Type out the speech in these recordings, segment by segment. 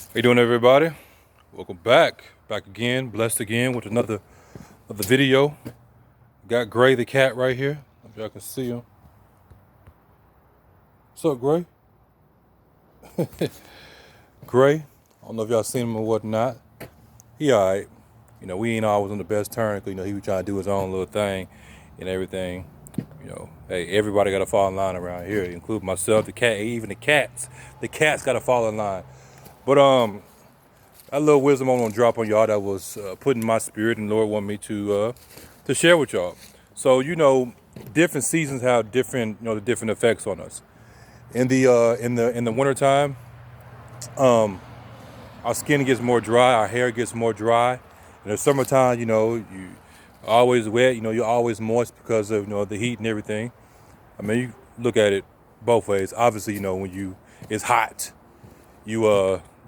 How you doing, everybody? Welcome back again, blessed again with another video. Got Gray the cat right here. If y'all can see him. What's up, Gray? Gray. I don't know if y'all seen him or whatnot. He all right. We ain't always on the best terms. He was trying to do his own little thing and everything. Hey, everybody got to fall in line around here, including myself, the cat, even the cats. The cats got to fall in line. But a little wisdom I'm gonna drop on y'all that was put in my spirit, and the Lord want me to share with y'all. So different seasons have different the different effects on us. In the wintertime, our skin gets more dry, our hair gets more dry. In the summertime, you always wet, you're always moist because of the heat and everything. I mean, you look at it both ways. Obviously, when it's hot,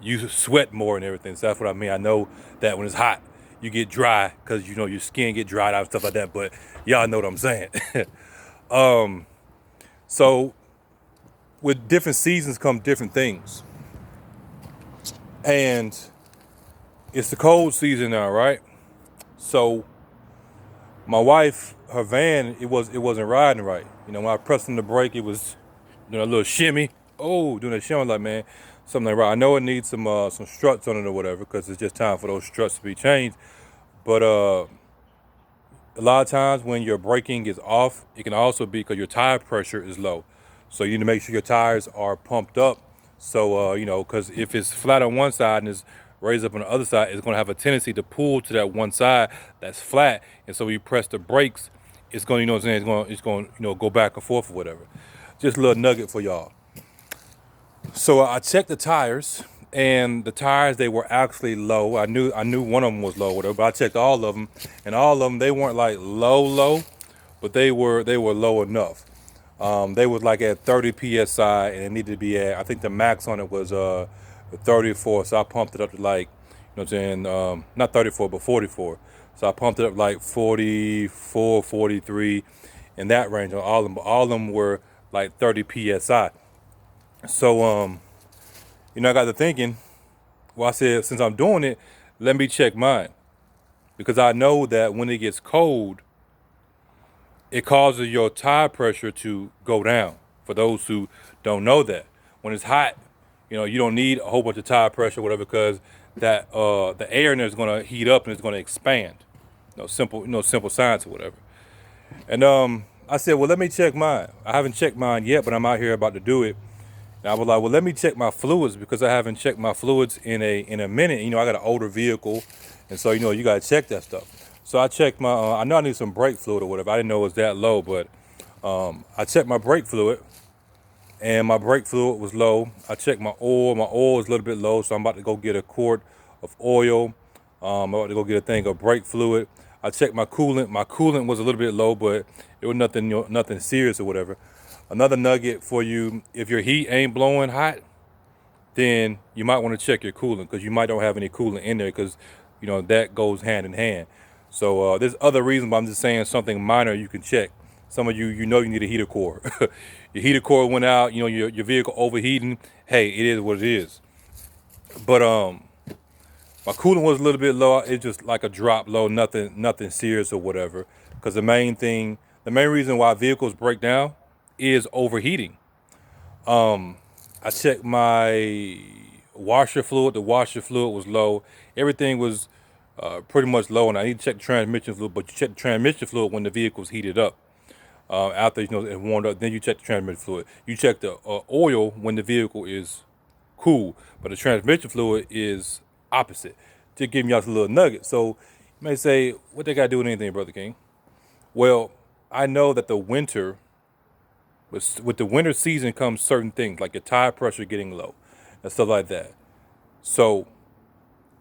you sweat more and everything. So that's what I mean. I know that when it's hot, you get dry because your skin get dried out and stuff like that. But y'all know what I'm saying. So with different seasons come different things, and it's the cold season now, right? So my wife, her van, it wasn't riding right. When I pressed on the brake, it was doing a little shimmy. Oh, doing a shimmy, like, man, something like right. I know it needs some struts on it or whatever, because it's just time for those struts to be changed. But a lot of times when your braking is off, it can also be because your tire pressure is low. So you need to make sure your tires are pumped up. So because if it's flat on one side and it's raised up on the other side, it's going to have a tendency to pull to that one side that's flat. And so when you press the brakes, it's going to, it's going to go back and forth or whatever. Just a little nugget for y'all. So I checked the tires, and the tires, they were actually low. I knew one of them was low, whatever, but I checked all of them, and all of them, they weren't like low, but they were low enough. They was like at 30 psi, and it needed to be at, I think the max on it was 34. So I pumped it up to like, what I'm saying, not 34 but 44. So I pumped it up like 44, 43, in that range on all of them. But all of them were like 30 psi. So I got to thinking. Well, I said, since I'm doing it, let me check mine, because I know that when it gets cold, it causes your tire pressure to go down. For those who don't know that, when it's hot, you don't need a whole bunch of tire pressure, or whatever, because that the air in there is going to heat up and it's going to expand. Simple science or whatever. And I said, well, let me check mine. I haven't checked mine yet, but I'm out here about to do it. And I was like, well, let me check my fluids, because I haven't checked my fluids in a minute. I got an older vehicle, and so you got to check that stuff. So I checked my. I know I need some brake fluid or whatever. I didn't know it was that low, but I checked my brake fluid, and my brake fluid was low. I checked my oil. My oil is a little bit low, so I'm about to go get a quart of oil. I'm about to go get a thing of brake fluid. I checked my coolant. My coolant was a little bit low, but it was nothing, nothing serious or whatever. Another nugget for you: if your heat ain't blowing hot, then you might want to check your coolant, because you might don't have any coolant in there, because that goes hand in hand. So there's other reasons, but I'm just saying something minor you can check. Some of you you need a heater core. Your heater core went out, your vehicle overheating. Hey, it is what it is. But my coolant was a little bit low. It's just like a drop low, nothing serious or whatever. Because the main reason why vehicles break down is overheating. I checked my washer fluid. The washer fluid was low. Everything was pretty much low, and I need to check the transmission fluid. But you check the transmission fluid when the vehicle's heated up. After it warmed up, then you check the transmission fluid. You check the oil when the vehicle is cool, but the transmission fluid is opposite. Just giving y'all a little nugget. So you may say, what they got to do with anything, Brother King? Well, I know that with the winter season comes certain things, like your tire pressure getting low and stuff like that. So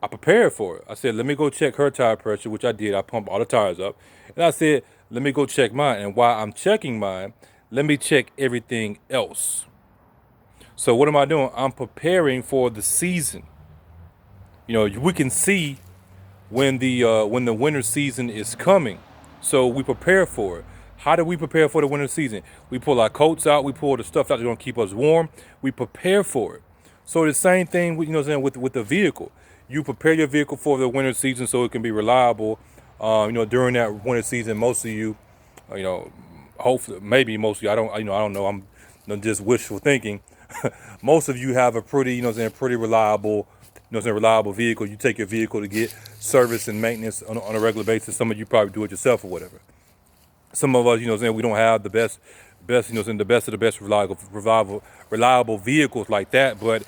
I prepared for it. I said, let me go check her tire pressure, which I did. I pumped all the tires up. And I said, let me go check mine. And while I'm checking mine, let me check everything else. So what am I doing? I'm preparing for the season. We can see when the winter season is coming. So we prepare for it. How do we prepare for the winter season? We pull our coats out. We pull the stuff out that's going to keep us warm. We prepare for it. So the same thing with, with the vehicle. You prepare your vehicle for the winter season so it can be reliable. During that winter season, most of you, you know, hopefully, maybe most of you, I don't know. I'm just wishful thinking. Most of you have a pretty, pretty reliable, reliable vehicle. You take your vehicle to get service and maintenance on a regular basis. Some of you probably do it yourself or whatever. Some of us, we don't have the best, the best of the best reliable vehicles like that, but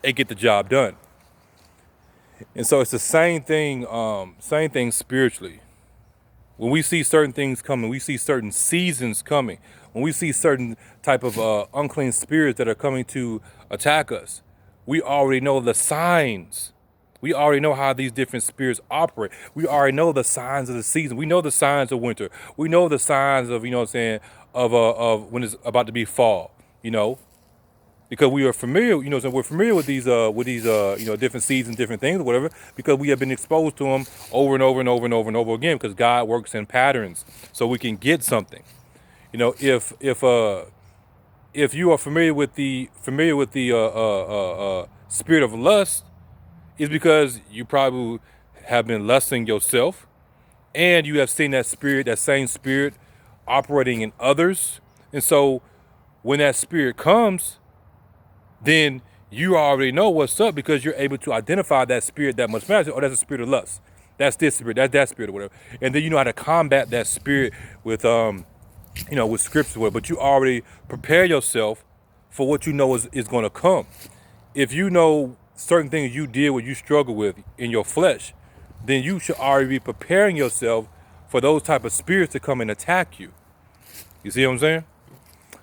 it get the job done. And so it's the same thing spiritually. When we see certain things coming, we see certain seasons coming. When we see certain type of unclean spirits that are coming to attack us, we already know the signs. We already know how these different spirits operate. We already know the signs of the season. We know the signs of winter. We know the signs of, of when it's about to be fall, because we are familiar, we're familiar with these different seasons, different things or whatever, because we have been exposed to them over and over and over and over and over again, because God works in patterns so we can get something. If you are familiar with the spirit of lust, it's because you probably have been lusting yourself, and you have seen that same spirit operating in others. And so when that spirit comes, then you already know what's up, because you're able to identify that spirit that much better. Oh, that's a spirit of lust. That's this spirit. That's that spirit or whatever. And then you know how to combat that spirit with with scripture. But you already prepare yourself for what you know is going to come. If you know certain things you deal with, you struggle with in your flesh, then you should already be preparing yourself for those type of spirits to come and attack you. You see what I'm saying?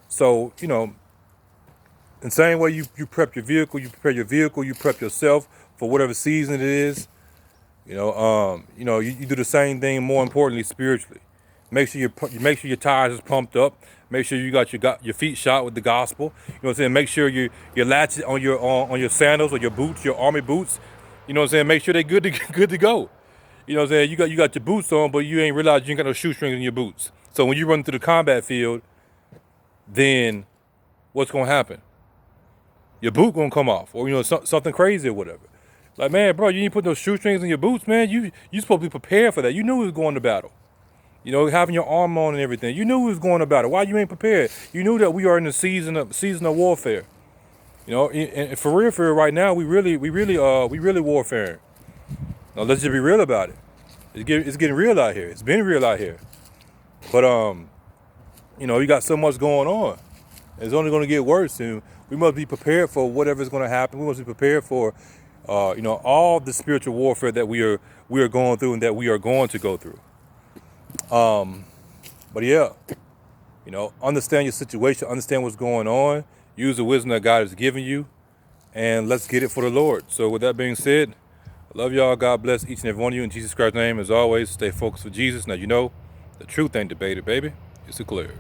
So, in the same way you prep your vehicle, you prep yourself for whatever season it is. You do the same thing, more importantly, spiritually. Make sure your tires is pumped up. Make sure you got your feet shot with the gospel. You know what I'm saying? Make sure your latches on your sandals or your boots, your army boots. You know what I'm saying? Make sure they're good to go. You know what I'm saying? You got your boots on, but you ain't realized you ain't got no shoestrings in your boots. So when you run through the combat field, then what's gonna happen? Your boot gonna come off, or something crazy or whatever. Like, man, bro, you ain't put no shoestrings in your boots, man. You supposed to be prepared for that. You knew he was going to battle. Having your armor on and everything. You knew he was going to battle. Why you ain't prepared? You knew that we are in the season of warfare. And for real, right now, we really warfaring. Now, let's just be real about it. It's getting real out here. It's been real out here. But you got so much going on. It's only going to get worse, and we must be prepared for whatever's going to happen. We must be prepared for, all the spiritual warfare that we are going through and that we are going to go through. But yeah, understand your situation, understand what's going on, use the wisdom that God has given you, and let's get it for the Lord. So with that being said, I love y'all. God bless each and every one of you in Jesus Christ's name. As always, stay focused for Jesus. Now, the truth ain't debated, baby. It's declared.